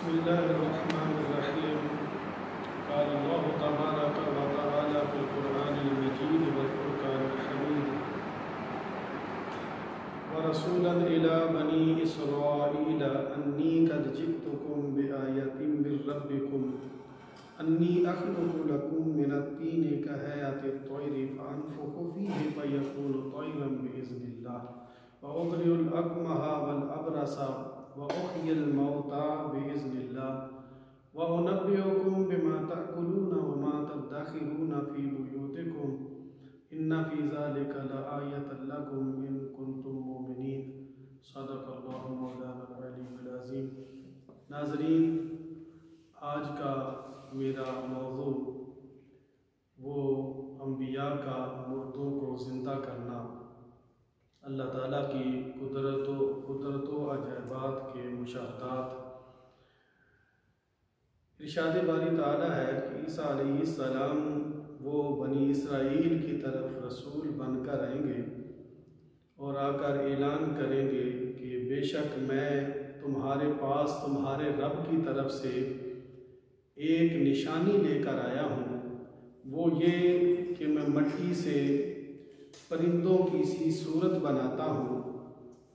بسم الله الرحمن الرحيم. قال الله تبارك وتعالى في القرآن المجيد والفرقان الحميد: ورسولا إلى بني إسرائيل أني قد جئتكم بآية من ربكم أني أخلق لكم من الطين كهيئة الطير فأنفخ فيه فيكون طيرا بإذن الله وأبرئ الأكمه والأبرص وأحيي الموتى بإذن الله وأنبئكم بما تأكلون وما تدخرون في بيوتكم إن في ذلك لآية لكم إن كنتم مؤمنين. صدق اللہ مولانا العلی العظیم. ناظرین، آج کا میرا موضوع وہ انبیاء کا مردوں کو زندہ کرنا، اللہ تعالیٰ کی قدرت و عجائبات کے مشاہدات. ارشاد باری تعالیٰ ہے کہ عیسیٰ علیہ السلام وہ بنی اسرائیل کی طرف رسول بن کر آئیں گے اور آ کر اعلان کریں گے کہ بے شک میں تمہارے پاس تمہارے رب کی طرف سے ایک نشانی لے کر آیا ہوں. وہ یہ کہ میں مٹی سے پرندوں کی سی صورت بناتا ہوں،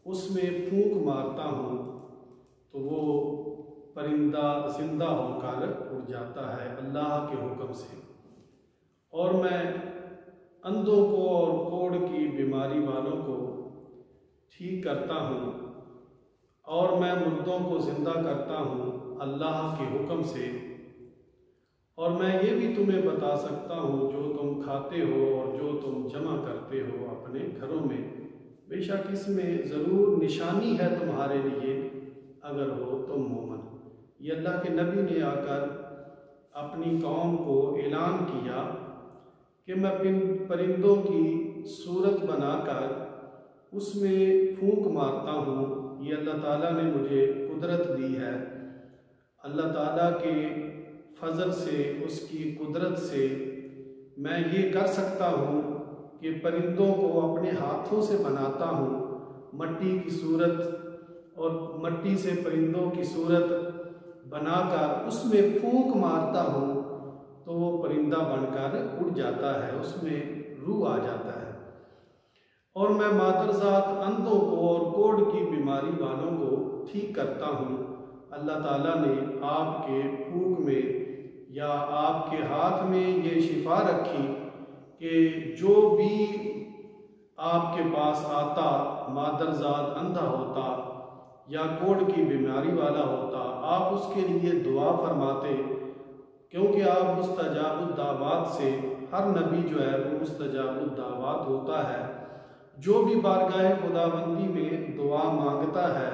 اس میں پھونک مارتا ہوں تو وہ پرندہ زندہ ہو کر اڑ جاتا ہے اللہ کے حکم سے. اور میں اندھوں کو اور کوڑ کی بیماری والوں کو ٹھیک کرتا ہوں، اور میں مردوں کو زندہ کرتا ہوں اللہ کے حکم سے. اور میں یہ بھی تمہیں بتا سکتا ہوں جو تم کھاتے ہو اور جو تم جمع کرتے ہو اپنے گھروں میں، بے شک اس میں ضرور نشانی ہے تمہارے لیے اگر ہو تم مومن. یہ اللہ کے نبی نے آ کر اپنی قوم کو اعلان کیا کہ میں پرندوں کی صورت بنا کر اس میں پھونک مارتا ہوں. یہ اللہ تعالیٰ نے مجھے قدرت دی ہے. اللہ تعالیٰ کے فضل سے، اس کی قدرت سے میں یہ کر سکتا ہوں کہ پرندوں کو اپنے ہاتھوں سے بناتا ہوں، مٹی کی صورت، اور مٹی سے پرندوں کی صورت بنا کر اس میں پھونک مارتا ہوں تو وہ پرندہ بن کر اڑ جاتا ہے، اس میں روح آ جاتا ہے. اور میں مادرزاد اندھوں کو اور کوڑ کی بیماری والوں کو ٹھیک کرتا ہوں. اللہ تعالیٰ نے آپ کے پھونک میں یا آپ کے ہاتھ میں یہ شفا رکھی کہ جو بھی آپ کے پاس آتا، مادرزاد اندھا ہوتا یا کوڑ کی بیماری والا ہوتا، آپ اس کے لیے دعا فرماتے، کیونکہ آپ مستجاب الدعوات سے، ہر نبی جو ہے وہ مستجاب الدعوات ہوتا ہے. جو بھی بارگاہ خداوندی میں دعا مانگتا ہے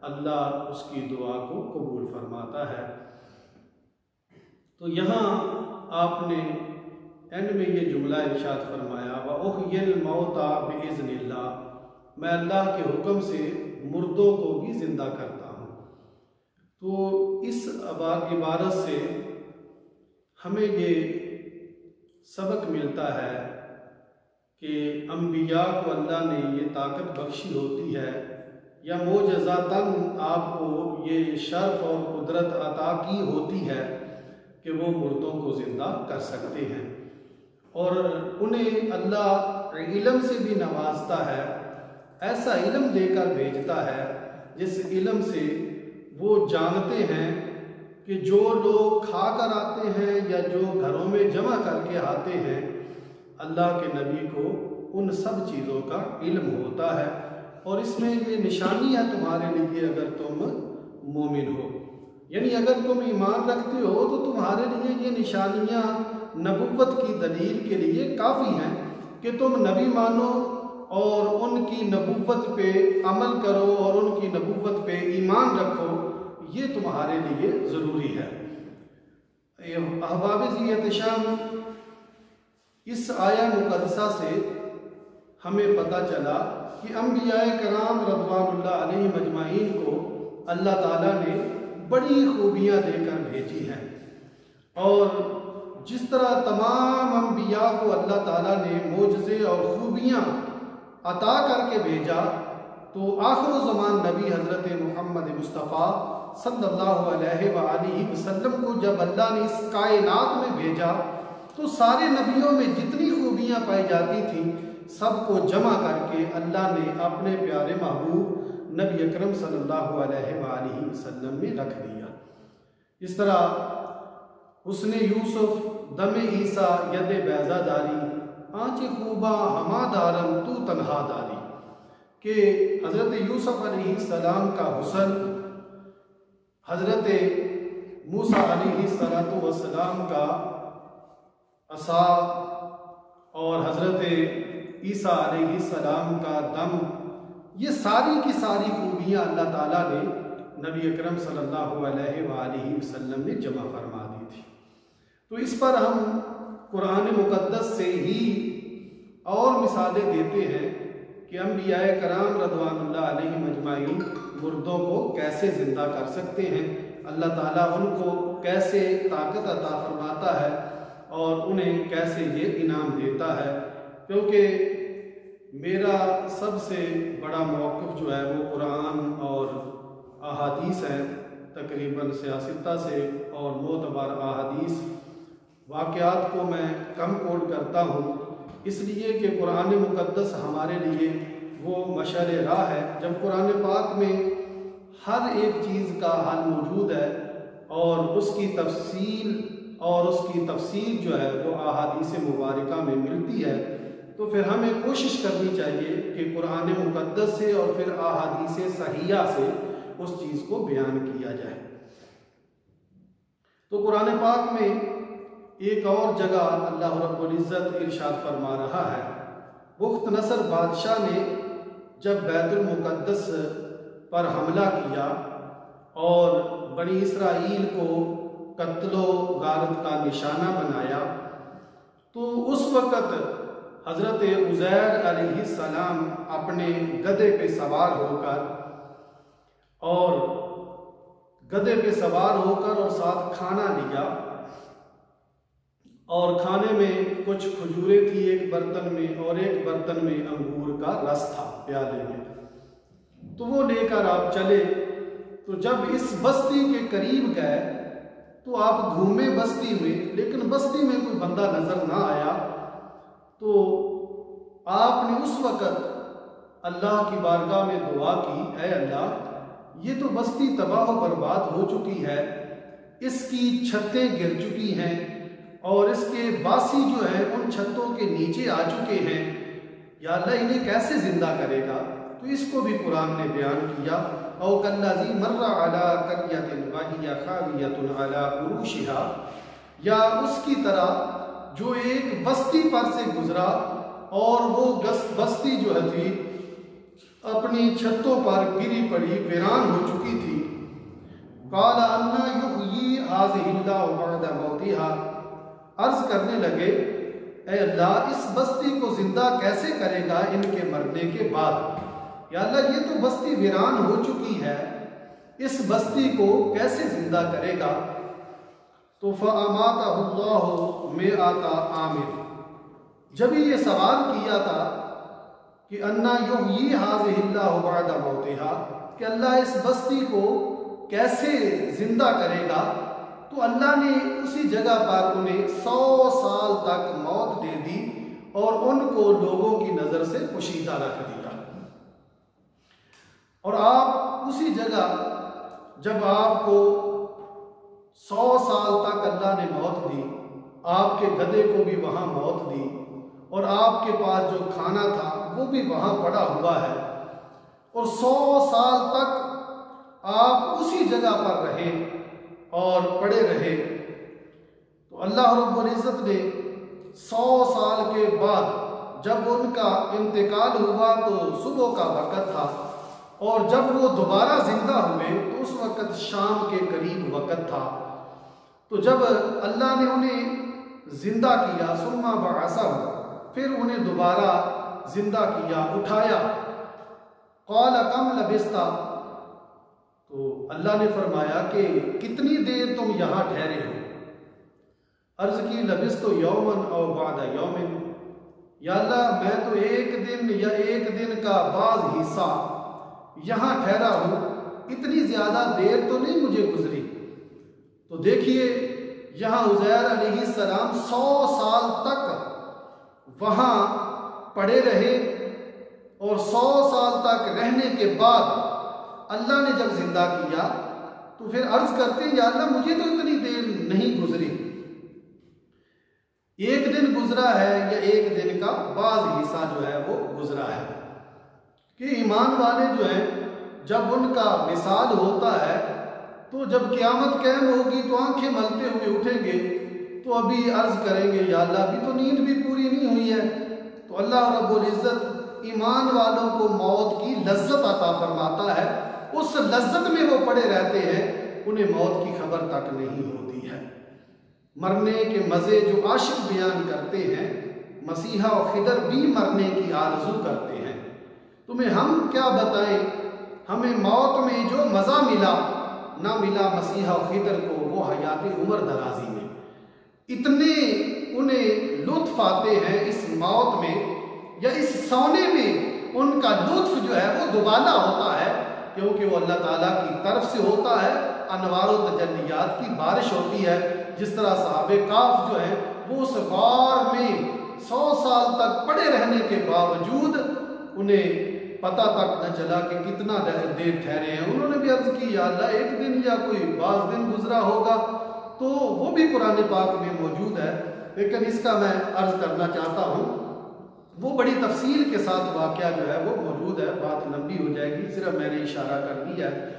اللہ اس کی دعا کو قبول فرماتا ہے. تو یہاں آپ نے اینڈ میں یہ جملہ ارشاد فرمایا وَأُحْيِي الْمَوْتَى بِإِذْنِ اللَّهِ، میں اللہ کے حکم سے مردوں کو بھی زندہ کرتا ہوں. تو اس عبارت سے ہمیں یہ سبق ملتا ہے کہ انبیاء کو اللہ نے یہ طاقت بخشی ہوتی ہے یا معجزاتاً آپ کو یہ شرف اور قدرت عطا کی ہوتی ہے کہ وہ مردوں کو زندہ کر سکتے ہیں. اور انہیں اللہ علم سے بھی نوازتا ہے، ایسا علم دے کر بھیجتا ہے جس علم سے وہ جانتے ہیں کہ جو لوگ کھا کر آتے ہیں یا جو گھروں میں جمع کر کے آتے ہیں، اللہ کے نبی کو ان سب چیزوں کا علم ہوتا ہے. اور اس میں یہ نشانی ہے تمہارے لیے اگر تم مومن ہو، یعنی اگر تم ایمان رکھتے ہو تو تمہارے لیے یہ نشانیاں نبوت کی دلیل کے لیے کافی ہیں کہ تم نبی مانو اور ان کی نبوت پہ عمل کرو اور ان کی نبوت پہ ایمان رکھو. یہ تمہارے لیے ضروری ہے. احباب ذی احتشام، اس آیہ مقدسہ سے ہمیں پتہ چلا کہ انبیاء کرام رضوان اللہ علیہ مجمعین کو اللہ تعالیٰ نے بڑی خوبیاں دے کر بھیجی ہیں. اور جس طرح تمام انبیاء کو اللہ تعالیٰ نے معجزے اور خوبیاں عطا کر کے بھیجا، تو آخر الزمان نبی حضرت محمد مصطفیٰ صلی اللہ علیہ وآلہ وسلم کو جب اللہ نے اس کائنات میں بھیجا تو سارے نبیوں میں جتنی خوبیاں پائی جاتی تھیں سب کو جمع کر کے اللہ نے اپنے پیارے محبوب نبی اکرم صلی اللہ علیہ وآلہ وسلم میں رکھ دیا۔ اس طرح حسن یوسف دم عیسیٰ ید بیضا داری آنچ خوباں ہما دارم تو تنہا داری، کہ حضرت یوسف علیہ السلام کا حسن، حضرت موسیٰ علیہ السلام کا عصا اور حضرت عیسیٰ علیہ السلام کا دم، یہ ساری کی ساری خوبیاں اللہ تعالیٰ نے نبی اکرم صلی اللہ علیہ وآلہ وسلم نے جمع فرما دی تھی۔ تو اس پر ہم قرآن مقدس سے ہی اور مثالیں دیتے ہیں کہ انبیاء کرام رضوان اللہ علیہ مجمعین مردوں کو کیسے زندہ کر سکتے ہیں، اللہ تعالیٰ ان کو کیسے طاقت عطا فرماتا ہے اور انہیں کیسے یہ انعام دیتا ہے۔ کیونکہ میرا سب سے بڑا موقف جو ہے وہ قرآن اور احادیث ہے، تقریباً سیاستہ سے اور معتبر احادیث واقعات کو میں کم کوٹ کرتا ہوں، اس لیے کہ قرآن مقدس ہمارے لیے وہ مشعل راہ ہے۔ جب قرآن پاک میں ہر ایک چیز کا حل موجود ہے اور اس کی تفسیر جو ہے وہ احادیث مبارکہ میں ملتی ہے، تو پھر ہمیں کوشش کرنی چاہیے کہ قرآن مقدس سے اور پھر احادیث صحیحہ سے اس چیز کو بیان کیا جائے۔ تو قرآن پاک میں ایک اور جگہ اللہ رب العزت ارشاد فرما رہا ہے، بخت نصر بادشاہ نے جب بیت المقدس پر حملہ کیا اور بنی اسرائیل کو قتل و غارت کا نشانہ بنایا، تو اس وقت حضرت عزیر علیہ السلام اپنے گدھے پہ سوار ہو کر اور ساتھ کھانا لیا، اور کھانے میں کچھ کھجوریں تھی ایک برتن میں اور ایک برتن میں انگور کا رس تھا پیالے میں، تو وہ لے کر آپ چلے۔ تو جب اس بستی کے قریب گئے تو آپ گھومے بستی میں، لیکن بستی میں کوئی بندہ نظر نہ آیا، تو آپ نے اس وقت اللہ کی بارگاہ میں دعا کی، اے اللہ یہ تو بستی تباہ و برباد ہو چکی ہے، اس کی چھتیں گر چکی ہیں اور اس کے باسی جو ہیں ان چھتوں کے نیچے آ چکے ہیں، یا اللہ انہیں کیسے زندہ کرے گا؟ تو اس کو بھی قرآن نے بیان کیا، او کالذی مر علی قریۃ وہی خاویۃ علی عروشها، یا اس کی طرح جو ایک بستی پر سے گزرا اور وہ بستی جو تھی اپنی چھتوں پر گری پڑی، ویران ہو چکی تھی۔ قال انا یحیی ھذہ اللہ بعد موتها، عرض کرنے لگے اے اللہ اس بستی کو زندہ کیسے کرے گا ان کے مرنے کے بعد؟ یا اللہ یہ تو بستی ویران ہو چکی ہے، اس بستی کو کیسے زندہ کرے گا؟ تو فَأَمَاتَهُ اللَّهُ مِئَةَ عَامٍ، جب یہ سوال کیا تھا کہ انا یحیی ھذہ اللہ بعد موتها، کہ اللہ اس بستی کو کیسے زندہ کرے گا، تو اللہ نے اسی جگہ پر انہیں 100 سال تک موت دے دی اور ان کو لوگوں کی نظر سے پوشیدہ رکھ دیا۔ اور آپ اسی جگہ جب آپ کو 100 سال تک اللہ نے موت دی، آپ کے گدھے کو بھی وہاں موت دی اور آپ کے پاس جو کھانا تھا وہ بھی وہاں پڑا ہوا ہے، اور 100 سال تک آپ اسی جگہ پر رہے اور پڑے رہے، تو اللہ رب العزت نے 100 سال کے بعد جب ان کا انتقال ہوا تو صبح کا وقت تھا، اور جب وہ دوبارہ زندہ ہوئے تو اس وقت شام کے قریب وقت تھا۔ تو جب اللہ نے انہیں زندہ کیا، ثم بعثہم، پھر انہیں دوبارہ زندہ کیا، اٹھایا، قال کم لبثت، تو اللہ نے فرمایا کہ کتنی دیر تم یہاں ٹھہرے ہو؟ عرض کی لبثت یوما او بعد یوم، یا اللہ میں تو ایک دن یا ایک دن کا بعض حصہ یہاں ٹھہرا ہوں اتنی زیادہ دیر تو نہیں مجھے گزری۔ تو دیکھیے یہاں عزیر علیہ السلام 100 سال تک وہاں پڑے رہے، اور 100 سال تک رہنے کے بعد اللہ نے جب زندہ کیا تو پھر عرض کرتے ہیں یا اللہ مجھے تو اتنی دیر نہیں گزری، ایک دن گزرا ہے یا ایک دن کا بعض حصہ جو ہے وہ گزرا ہے۔ کہ ایمان والے جو ہیں جب ان کا وصال ہوتا ہے تو جب قیامت قائم ہوگی تو آنکھیں ملتے ہوئے اٹھیں گے تو ابھی عرض کریں گے یا اللہ ابھی تو نیند بھی پوری نہیں ہوئی ہے۔ تو اللہ رب العزت ایمان والوں کو موت کی لذت عطا فرماتا ہے، اس لذت میں وہ پڑے رہتے ہیں، انہیں موت کی خبر تک نہیں ہوتی ہے۔ مرنے کے مزے جو عاشق بیان کرتے ہیں، مسیحا و خضر بھی مرنے کی آرزو کرتے ہیں۔ تمہیں ہم کیا بتائیں، ہمیں موت میں جو مزہ ملا نہ ملا مسیحا و خضر کو وہ حیات عمر درازی میں۔ اتنے انہیں لطف آتے ہیں اس موت میں یا اس سونے میں، ان کا لطف جو ہے وہ دوبالا ہوتا ہے، کیونکہ وہ اللہ تعالیٰ کی طرف سے ہوتا ہے، انوار و تجلیات کی بارش ہوتی ہے۔ جس طرح صحابہ کاف جو ہیں وہ اس غار میں 100 سال تک پڑے رہنے کے باوجود انہیں پتہ تک نہ چلا کہ کتنا دیر ٹھہرے ہیں۔ انہوں نے بھی عرض کی یا اللہ ایک دن یا کوئی بعض دن گزرا ہوگا، تو وہ بھی قرآن پاک میں موجود ہے، لیکن اس کا میں عرض کرنا چاہتا ہوں، وہ بڑی تفصیل کے ساتھ واقعہ جو ہے وہ موجود ہے، بات لمبی ہو جائے گی، صرف میں نے اشارہ کر دیا ہے۔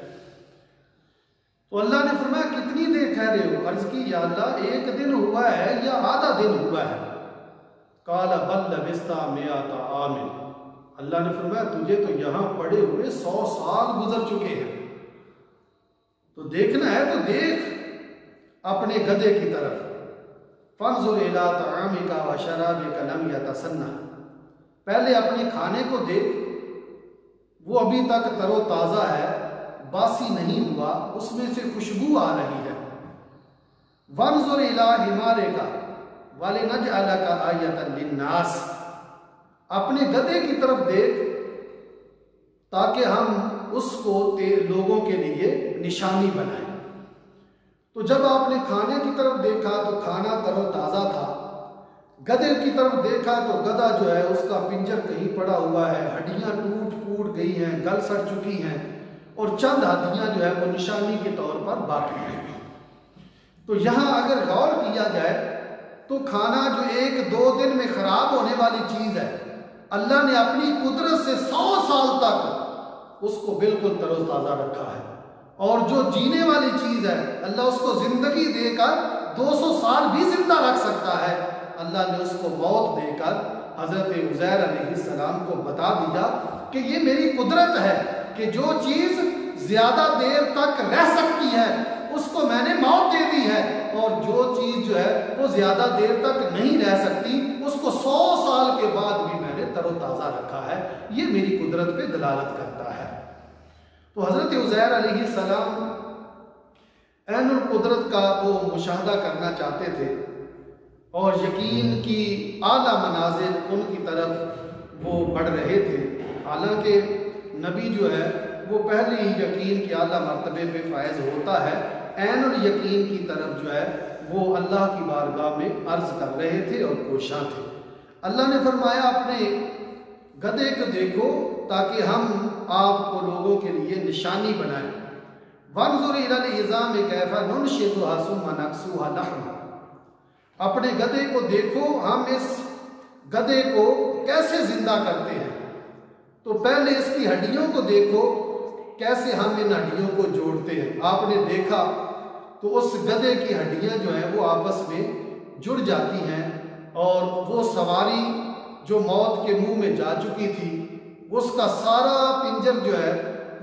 تو اللہ نے فرمایا کتنی دیر ٹھہرے ہو؟ عرض کی یا اللہ ایک دن ہوا ہے یا آدھا دن ہوا ہے؟ قال بل لبثت 100 عام۔ اللہ نے فرمایا تجھے تو یہاں پڑے ہوئے 100 سال گزر چکے ہیں، تو دیکھنا ہے تو دیکھ اپنے گدھے کی طرف۔ فانظر الی طعامک وشرابک لم یتسنہ، پہلے اپنے کھانے کو دیکھ، وہ ابھی تک تر و تازہ ہے، باسی نہیں ہوا، اس میں سے خوشبو آ رہی ہے۔ وانظر الی حمارک ولنجعلک آیۃ للناس، اپنے گدھے کی طرف دیکھ تاکہ ہم اس کو لوگوں کے لیے نشانی بنائیں۔ تو جب آپ نے کھانے کی طرف دیکھا تو کھانا تر و تازہ تھا، گدھے کی طرف دیکھا تو گدھا جو ہے اس کا پنجر کہیں پڑا ہوا ہے، ہڈیاں ٹوٹ پھوٹ گئی ہیں، گل سڑ چکی ہیں، اور چند ہڈیاں جو ہے وہ نشانی کے طور پر باقی ہیں۔ تو یہاں اگر غور کیا جائے تو کھانا جو 1-2 دن میں خراب ہونے والی چیز ہے، اللہ نے اپنی قدرت سے 100 سال تک اس کو بالکل تر و تازہ رکھا ہے، اور جو جینے والی چیز ہے اللہ اس کو زندگی دے کر 200 سال بھی زندہ رکھ سکتا ہے۔ اللہ نے اس کو موت دے کر حضرت عزیر علیہ السلام کو بتا دیا کہ یہ میری قدرت ہے کہ جو چیز زیادہ دیر تک رہ سکتی ہے اس کو میں نے موت دے دی ہے، اور جو چیز جو ہے وہ زیادہ دیر تک نہیں رہ سکتی اس کو 100 سال کے بعد بھی میں نے تر و تازہ رکھا ہے۔ یہ میری قدرت پہ دلالت کرتا ہے۔ تو حضرت عزیر علیہ السلام عین القدرت کا وہ مشاہدہ کرنا چاہتے تھے، اور یقین کی اعلیٰ منازل ان کی طرف وہ بڑھ رہے تھے۔ حالانکہ نبی جو ہے وہ پہلے ہی یقین کے اعلیٰ مرتبے پہ فائز ہوتا ہے، عین الیقین کی طرف جو ہے وہ اللہ کی بارگاہ میں عرض کر رہے تھے اور کوشاں تھے۔ اللہ نے فرمایا اپنے گدھے کو دیکھو تاکہ ہم آپ کو لوگوں کے لیے نشانی بنائیں۔ وانظر الی العظام کیف ننشزها ثم نکسوها لحما، اپنے گدھے کو دیکھو ہم اس گدھے کو کیسے زندہ کرتے ہیں، تو پہلے اس کی ہڈیوں کو دیکھو کیسے ہم ان ہڈیوں کو جوڑتے ہیں۔ آپ نے دیکھا تو اس گدھے کی ہڈیاں جو ہیں وہ آپس میں جڑ جاتی ہیں، اور وہ سواری جو موت کے منہ میں جا چکی تھی اس کا سارا پنجر جو ہے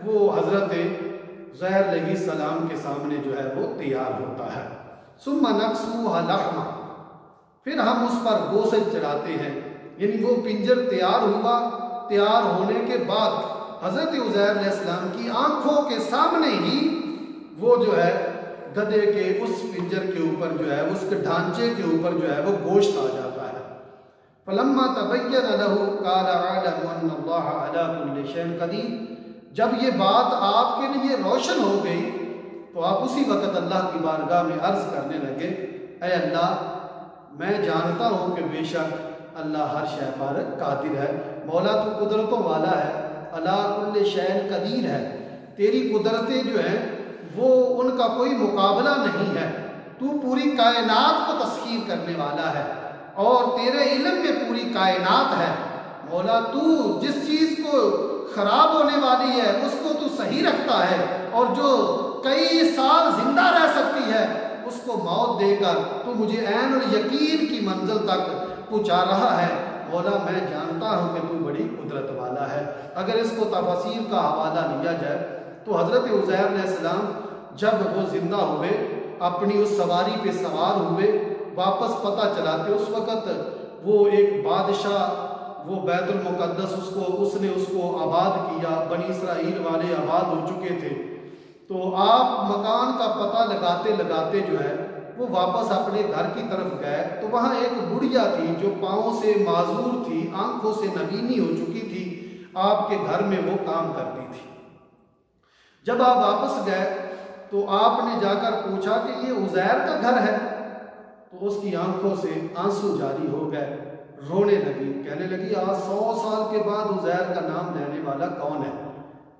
وہ حضرت عزیر علیہ السلام کے سامنے جو ہے وہ تیار ہوتا ہے۔ ثم نکسوها لحما، پھر ہم اس پر گوشت چڑھاتے ہیں، یعنی وہ پنجر تیار ہوا، تیار ہونے کے بعد حضرت عزیر علیہ السلام کی آنکھوں کے سامنے ہی وہ جو ہے گدھے کے اس پنجر کے اوپر جو ہے اس کے ڈھانچے کے اوپر جو ہے وہ گوشت آ جاتا ہے۔ فلما تبین له قال اعلم ان اللہ علی کل شیء قدیر، جب یہ بات آپ کے لیے روشن ہو گئی تو آپ اسی وقت اللہ کی بارگاہ میں عرض کرنے لگے، اے اللہ میں جانتا ہوں کہ بے شک اللہ ہر شے پر قادر ہے، مولا تو قدرتوں والا ہے، اللہ کل شیء قدیر ہے، تیری قدرتیں جو ہیں وہ ان کا کوئی مقابلہ نہیں ہے، تو پوری کائنات کو تسخیر کرنے والا ہے اور تیرے علم میں پوری کائنات ہے، مولا تو جس چیز کو خراب ہونے والی ہے اس کو تو صحیح رکھتا ہے، اور جو کئی سال زندہ رہ سکتی ہے اس کو موت دے کر تو مجھے عین الیقین کی منزل تک پہنچا رہا ہے، مولا میں جانتا ہوں کہ تو بڑی قدرت والا ہے۔ اگر اس کو تفاسیر کا حوالہ لیا جائے تو حضرت عزیر علیہ السلام جب وہ زندہ ہوئے، اپنی اس سواری پہ سوار ہوئے، واپس پتہ چلاتے اس وقت وہ ایک بادشاہ، وہ بیت المقدس اس نے اس کو آباد کیا، بنی اسرائیل والے آباد ہو چکے تھے، تو آپ مکان کا پتہ لگاتے لگاتے جو ہے وہ واپس اپنے گھر کی طرف گئے تو وہاں ایک بڑھیا تھی جو پاؤں سے معذور تھی، آنکھوں سے نبینی ہو چکی تھی، آپ کے گھر میں وہ کام کرتی تھی۔ جب آپ واپس گئے تو آپ نے جا کر پوچھا کہ یہ عزیر کا گھر ہے، تو اس کی آنکھوں سے آنسو جاری ہو گئے، رونے لگی، کہنے لگی آج 100 سال کے بعد عزیر کا نام لینے والا کون ہے؟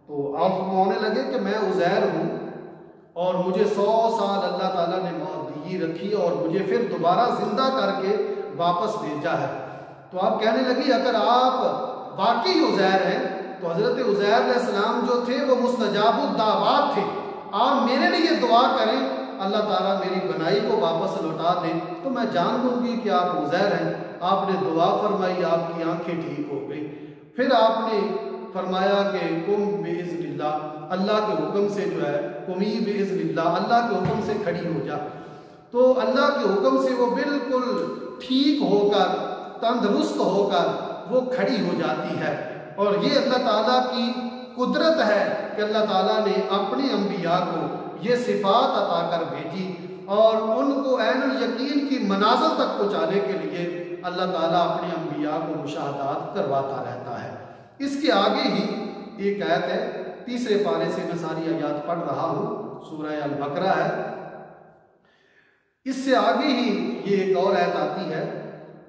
تو آپ فرمانے لگے کہ میں عزیر ہوں اور مجھے 100 سال اللہ تعالیٰ نے موت دی رکھی اور مجھے پھر دوبارہ زندہ کر کے واپس بھیجا ہے۔ تو آپ کہنے لگی اگر آپ واقعی عزیر ہیں تو حضرت عزیر علیہ السلام جو تھے وہ مستجاب الدعوات تھے، آپ میرے لیے دعا کریں اللہ تعالیٰ میری بنائی کو واپس لوٹا دیں تو میں جان دوں گی کہ آپ عزیر ہیں۔ آپ نے دعا فرمائی، آپ کی آنکھیں ٹھیک ہو گئی۔ پھر آپ نے فرمایا کہ قم باذن اللہ، اللہ کے حکم سے جو ہے قمی باذن اللہ، اللہ کے حکم سے کھڑی ہو جا، تو اللہ کے حکم سے وہ بالکل ٹھیک ہو کر تندرست ہو کر وہ کھڑی ہو جاتی ہے۔ اور یہ اللہ تعالیٰ کی قدرت ہے کہ اللہ تعالیٰ نے اپنے انبیاء کو یہ صفات عطا کر بھیجی اور ان کو عین الیقین کی منازل تک پہنچانے کے لیے اللہ تعالیٰ اپنے انبیاء کو مشاہدات کرواتا رہتا ہے۔ اس کے آگے ہی ایک آیت ہے، تیسرے پارے سے میں ساری آیات پڑھ رہا ہوں، سورہ البقرہ ہے، اس سے آگے ہی یہ ایک اور آیت آتی ہے،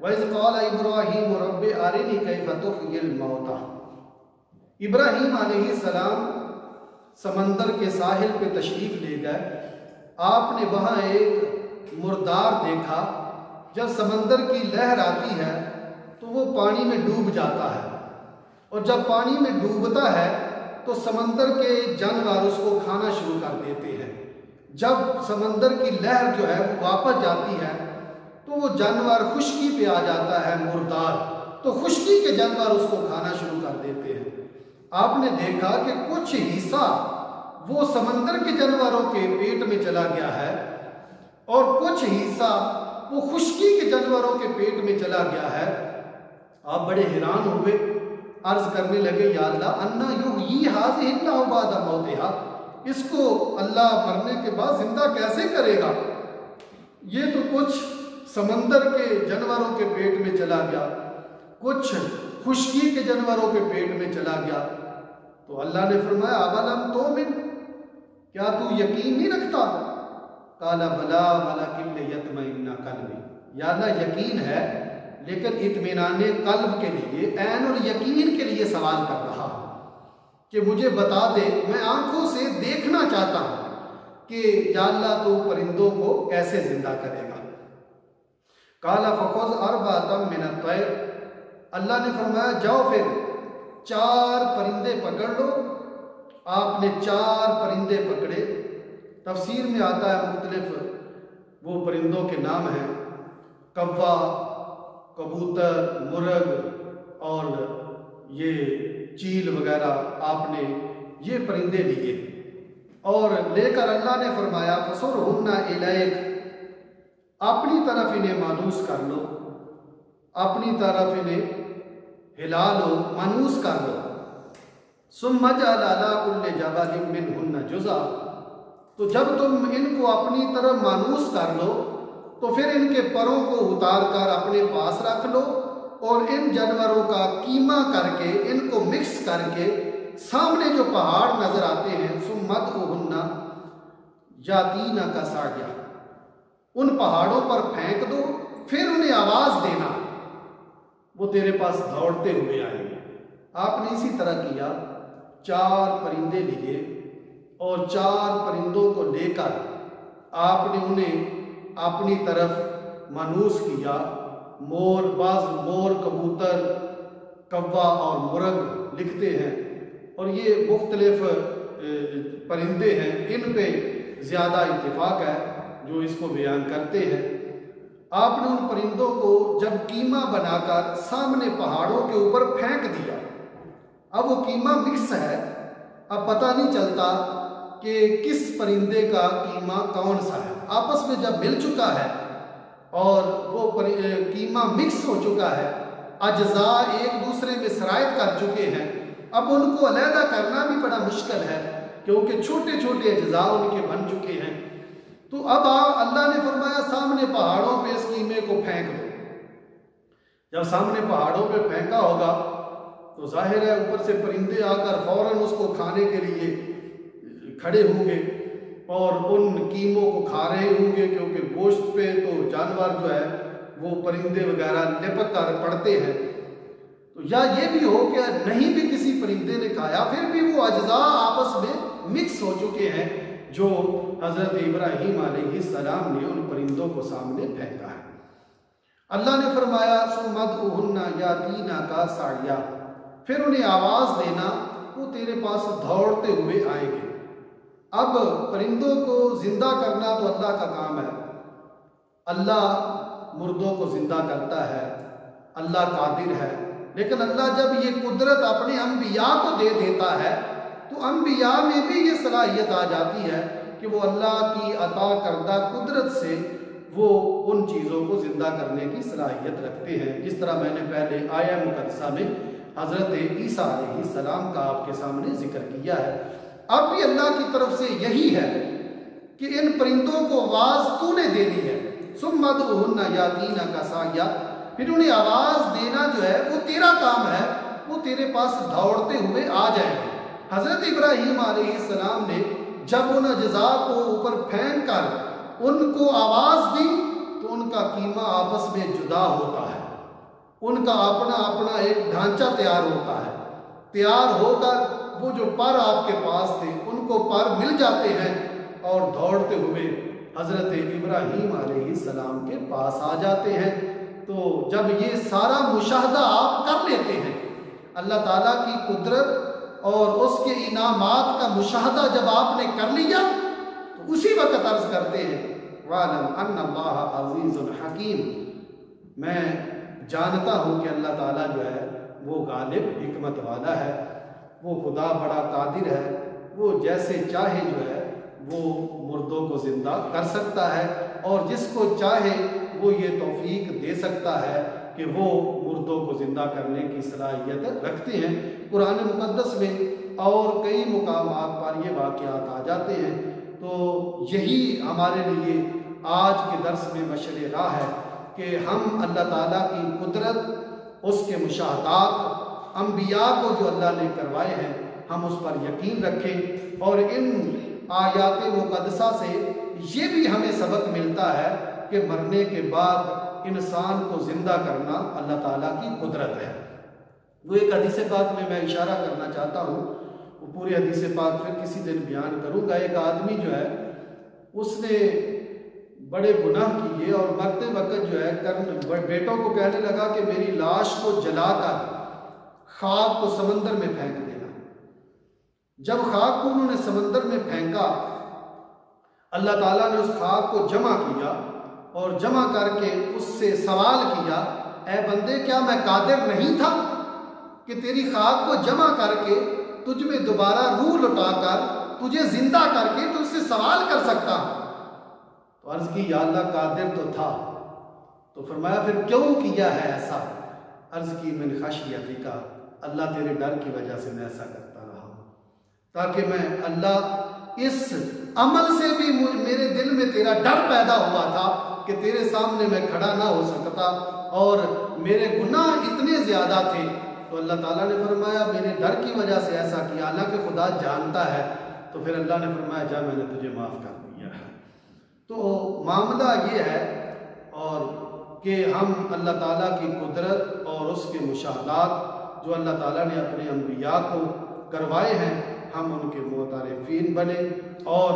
وَإِذْ قَالَ إِبْرَاهِيمُ رَبِّ أَرِنِي كَيْفَ تُحْيِي الْمَوْتَى۔ ابراہیم علیہ السلام سمندر کے ساحل پہ تشریف لے گئے، آپ نے وہاں ایک مردار دیکھا، جب سمندر کی لہر آتی ہے تو وہ پانی میں ڈوب جاتا ہے، اور جب پانی میں ڈوبتا ہے تو سمندر کے جانور اس کو کھانا شروع کر دیتے ہیں۔ جب سمندر کی لہر جو ہے وہ واپس جاتی ہے تو وہ جانور خشکی پہ آ جاتا ہے، مردار، تو خشکی کے جانور اس کو کھانا شروع کر دیتے ہیں۔ آپ نے دیکھا کہ کچھ حصہ وہ سمندر کے جانوروں کے پیٹ میں چلا گیا ہے اور کچھ حصہ وہ خشکی کے جانوروں کے پیٹ میں چلا گیا ہے۔ آپ بڑے حیران ہوئے، عرض کرنے لگے یا اللہ انا یحیی ھذہ اللہ بعد موتھا، اس کو اللہ مرنے کے بعد زندہ کیسے کرے گا؟ یہ تو کچھ سمندر کے جانوروں کے پیٹ میں چلا گیا، کچھ خشکی کے جانوروں کے پیٹ میں چلا گیا۔ تو اللہ نے فرمایا اولم تؤمن، کیا تو یقین نہیں رکھتا؟ قال بلا ولکن لیطمئن قلبی، یا اللہ یقین ہے لیکن اطمینان قلب کے لیے، عین الیقین کے لیے سوال کر رہا ہوں کہ مجھے بتا دے، میں آنکھوں سے دیکھنا چاہتا ہوں کہ یا اللہ تو پرندوں کو کیسے زندہ کرے گا۔ قال فخذ اربعۃ من الطیر، اللہ نے فرمایا جاؤ پھر 4 پرندے پکڑ لو۔ آپ نے 4 پرندے پکڑے، تفسیر میں آتا ہے مختلف وہ پرندوں کے نام ہیں، کوا، کبوتر، مرغ اور یہ چیل وغیرہ، آپ نے یہ پرندے لیے اور لے کر اللہ نے فرمایا فَصُرْهُنَّ إِلَيْكَ، اپنی طرف انہیں مانوس کر لو، اپنی طرف انہیں ہلا لو، مانوس کر لو۔ ثُمَّ اجْعَلْ عَلَىٰ كُلِّ جَبَلٍ مِّنْهُنَّ جُزْءًا، تو جب تم ان کو اپنی طرف مانوس کر لو تو پھر ان کے پروں کو اتار کر اپنے پاس رکھ لو اور ان جانوروں کا کیما کر کے، ان کو مکس کر کے سامنے جو پہاڑ نظر آتے ہیں ثم ادعوہن یاتینا کا سعیا، ان پہاڑوں پر پھینک دو، پھر انہیں آواز دینا، وہ تیرے پاس دوڑتے ہوئے آئیں گے۔ آپ نے اسی طرح کیا، 4 پرندے لیے اور 4 پرندوں کو لے کر آپ نے انہیں اپنی طرف مانوس کیا۔ مور، بعض مور، کبوتر، کوا اور مرغ لکھتے ہیں، اور یہ مختلف پرندے ہیں، ان پہ زیادہ اتفاق ہے جو اس کو بیان کرتے ہیں۔ آپ نے ان پرندوں کو جب قیمہ بنا کر سامنے پہاڑوں کے اوپر پھینک دیا، اب وہ قیمہ مکس ہے، اب پتہ نہیں چلتا کہ کس پرندے کا قیمہ کون سا ہے۔ آپس میں جب مل چکا ہے اور وہ قیمہ مکس ہو چکا ہے، اجزاء ایک دوسرے میں سرایت کر چکے ہیں، اب ان کو علیحدہ کرنا بھی بڑا مشکل ہے کیونکہ چھوٹے چھوٹے اجزاء ان کے بن چکے ہیں۔ تو اب اللہ نے فرمایا سامنے پہاڑوں پہ اس قیمے کو پھینک دو۔ جب سامنے پہاڑوں پہ پھینکا ہوگا تو ظاہر ہے اوپر سے پرندے آ کر فوراً اس کو کھانے کے لیے کھڑے ہوں گے اور ان قیموں کو کھا رہے ہوں گے، کیونکہ گوشت پہ تو جانور جو ہے وہ پرندے وغیرہ لپک کر پڑتے ہیں۔ تو یا یہ بھی ہو کہ نہیں بھی کسی پرندے نے کھایا، پھر بھی وہ اجزاء آپس میں مکس ہو چکے ہیں جو حضرت ابراہیم علیہ السلام نے ان پرندوں کو سامنے پھینکا ہے۔ اللہ نے فرمایا ثم ادعوہن یاتینا کا سعیا، پھر انہیں آواز دینا، وہ تیرے پاس دوڑتے ہوئے آئیں گے۔ اب پرندوں کو زندہ کرنا تو اللہ کا کام ہے، اللہ مردوں کو زندہ کرتا ہے، اللہ قادر ہے، لیکن اللہ جب یہ قدرت اپنے انبیاء کو دے دیتا ہے تو انبیاء میں بھی یہ صلاحیت آ جاتی ہے کہ وہ اللہ کی عطا کردہ قدرت سے وہ ان چیزوں کو زندہ کرنے کی صلاحیت رکھتے ہیں، جس طرح میں نے پہلے آیہ مقدسہ میں حضرت عیسیٰ علیہ السلام کا آپ کے سامنے ذکر کیا ہے۔ اب بھی اللہ کی طرف سے یہی ہے کہ ان پرندوں کو آواز تو نے دینی ہے، ثم ادعوہن یاتینا کا سعیا، پھر انہیں آواز دینا جو ہے وہ تیرا کام ہے، وہ تیرے پاس دوڑتے ہوئے آ جائیں گے۔ حضرت ابراہیم علیہ السلام نے جب ان اجزاء کو اوپر پھینک کر ان کو آواز دی تو ان کا قیمہ آپس میں جدا ہوتا ہے، ان کا اپنا ایک ڈھانچہ تیار ہوتا ہے، تیار ہو کر وہ جو پر آپ کے پاس تھے ان کو پر مل جاتے ہیں اور دوڑتے ہوئے حضرت ابراہیم علیہ السلام کے پاس آ جاتے ہیں۔ تو جب یہ سارا مشاہدہ آپ کر لیتے ہیں، اللہ تعالیٰ کی قدرت اور اس کے انعامات کا مشاہدہ جب آپ نے کر لیا تو اسی وقت عرض کرتے ہیں وَعْلَمْ أَنَّ اللَّهَ عَزِيزٌ حَكِيمٌ، میں جانتا ہوں کہ اللہ تعالیٰ جو ہے وہ غالب حکمت والا ہے، وہ خدا بڑا قادر ہے، وہ جیسے چاہے جو ہے وہ مردوں کو زندہ کر سکتا ہے، اور جس کو چاہے وہ یہ توفیق دے سکتا ہے کہ وہ مردوں کو زندہ کرنے کی صلاحیت رکھتے ہیں۔ قرآن مقدس میں اور کئی مقامات پر یہ واقعات آ جاتے ہیں۔ تو یہی ہمارے لیے آج کے درس میں مشعل راہ ہے کہ ہم اللہ تعالیٰ کی قدرت، اس کے مشاہدات، انبیاء کو جو اللہ نے کروائے ہیں، ہم اس پر یقین رکھیں، اور ان آیات مقدسہ سے یہ بھی ہمیں سبق ملتا ہے کہ مرنے کے بعد انسان کو زندہ کرنا اللہ تعالیٰ کی قدرت ہے۔ وہ ایک حدیث پاک میں اشارہ کرنا چاہتا ہوں، وہ پورے حدیث پاک پھر کسی دن بیان کروں گا۔ ایک آدمی جو ہے اس نے بڑے گناہ کیے اور مرتے وقت جو ہے بیٹوں کو کہنے لگا کہ میری لاش کو جلا کر خاک کو سمندر میں پھینک دینا۔ جب خاک کو انہوں نے سمندر میں پھینکا، اللہ تعالیٰ نے اس خاک کو جمع کیا اور جمع کر کے اس سے سوال کیا، اے بندے کیا میں قادر نہیں تھا کہ تیری خاک کو جمع کر کے تجھ میں دوبارہ روح لٹا کر تجھے زندہ کر کے تجھ سے سوال کر سکتا ہوں؟ تو عرض کی یا اللہ قادر تو تھا، تو فرمایا پھر کیوں کیا ہے ایسا؟ عرض کی من خشیتک، اللہ تیرے ڈر کی وجہ سے میں ایسا کرتا رہا ہوں، تاکہ میں اللہ اس عمل سے بھی میرے دل میں تیرا ڈر پیدا ہوا تھا کہ تیرے سامنے میں کھڑا نہ ہو سکتا، اور میرے گناہ اتنے زیادہ تھے تو اللہ تعالیٰ نے فرمایا میرے ڈر کی وجہ سے ایسا کیا، حالانکہ خدا جانتا ہے، تو پھر اللہ نے فرمایا جا میں نے تجھے معاف کر دیا ہے۔ تو معاملہ یہ ہے اور کہ ہم اللہ تعالیٰ کی قدرت اور اس کے مشاہدات جو اللہ تعالیٰ نے اپنے انبیاء کو کروائے ہیں، ہم ان کے معترفین بنے، اور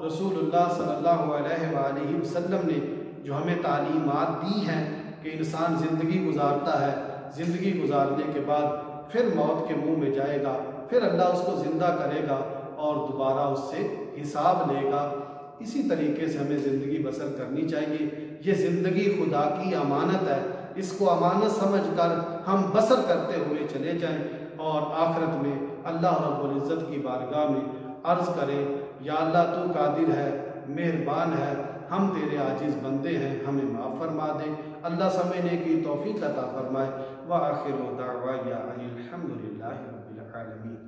رسول اللہ صلی اللہ علیہ وآلہ وسلم نے جو ہمیں تعلیمات دی ہیں کہ انسان زندگی گزارتا ہے، زندگی گزارنے کے بعد پھر موت کے منہ میں جائے گا، پھر اللہ اس کو زندہ کرے گا اور دوبارہ اس سے حساب لے گا، اسی طریقے سے ہمیں زندگی بسر کرنی چاہیے۔ یہ زندگی خدا کی امانت ہے، اس کو امانت سمجھ کر ہم بسر کرتے ہوئے چلے جائیں اور آخرت میں اللہ رب العزت کی بارگاہ میں عرض کریں یا اللہ تو قادر ہے، مہربان ہے، ہم تیرے عاجز بندے ہیں، ہمیں معاف فرما دے، اللہ سمجھنے کی توفیق عطا فرمائے۔ وآخر دعوانا ان الحمد للہ رب العالمین۔